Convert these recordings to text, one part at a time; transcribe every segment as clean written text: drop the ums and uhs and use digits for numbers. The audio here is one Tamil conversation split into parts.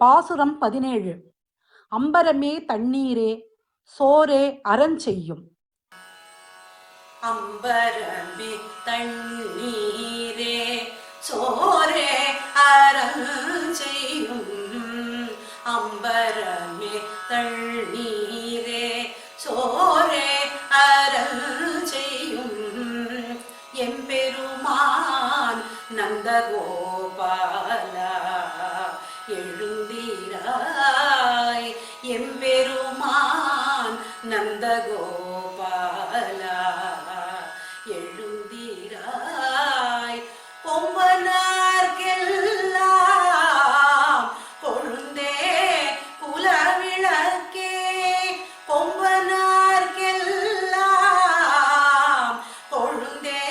பாசுரம் 17. அம்பரமே தண்ணீரே சோரே அறஞ்செய்யும். அம்பரமே தண்ணீரே சோரே அறஞ்செய்யும். அம்பரமே தண்ணீரே சோரே அறஞ்செய்யும். எம்பெருமான் நந்தகோபாலா எழுந்தீராய். எம்பெருமான் நந்தகோபாலா எழுந்தீராய். கொம்பனார்க்கெல்லாம் கொழுந்தே குலவிளக்கே. கொம்பனார்க்கெல்லாம் கொழுந்தே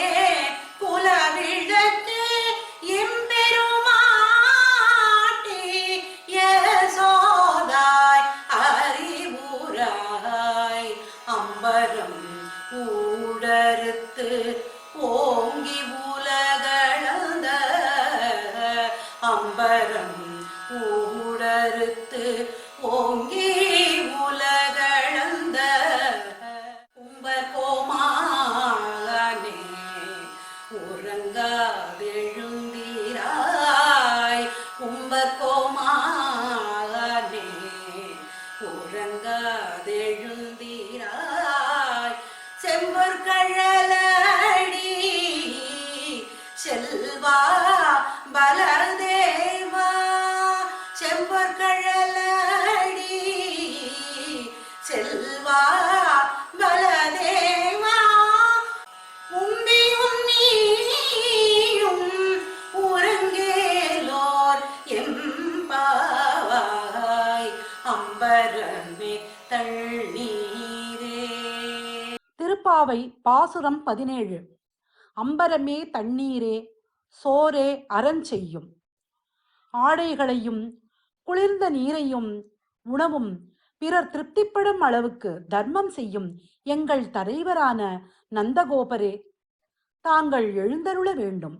குலவிளக்கே. எம்பெருமாட்டி யசோதாய் அறிவுராய். அம்பரம் ஊடறுத்து ஓங்கி உலகளந்த. அம்பரம் ஊடறுத்து ஓங்கி உலகளந்த. கும்பகோமானே உறங்காதெழுந்தீராய். கும்பகோமானே உறங்காதெழுந்தீராய். செம்பொற்கழலடி செல்வா பலதேவா. செம்பொற்கழலடி செல்வா பலதேவா. உம்பியும் நீயும் உறங்கேலோர் எம்பாவாய். அம்பரமே தண்ணீரே. திருப்பாவை பாசுரம் 17. அம்பரமே தண்ணீரே சோரே அறஞ்செய்யும். ஆடைகளையும் குளிர்ந்த நீரையும் உணவும் பிறர் திருப்திப்படும் அளவுக்கு தர்மம் செய்யும் எங்கள் தலைவரான நந்தகோபரே, தாங்கள் எழுந்தருள வேண்டும்.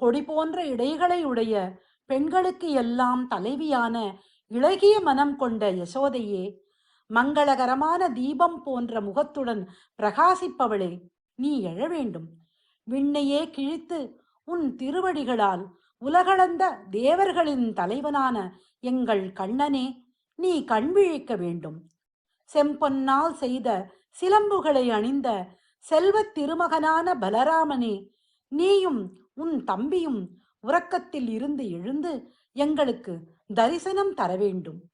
கொடி போன்ற இடைகளை உடைய பெண்களுக்கு எல்லாம் தலைவியான இளகிய மனம் கொண்ட யசோதையே, மங்களகரமான தீபம் போன்ற முகத்துடன் பிரகாசிப்பவளே, நீ எழ வேண்டும். விண்ணையே கிழித்து உன் திருவடிகளால் உலகளந்த தேவர்களின் தலைவனான எங்கள் கண்ணனே, நீ கண்விழிக்க வேண்டும். செம்பொன்னால் செய்த சிலம்புகளை அணிந்த செல்வத் திருமகனான பலராமனே, நீயும் உன் தம்பியும் உறக்கத்தில் இருந்து எழுந்து எங்களுக்கு தரிசனம் தர வேண்டும்.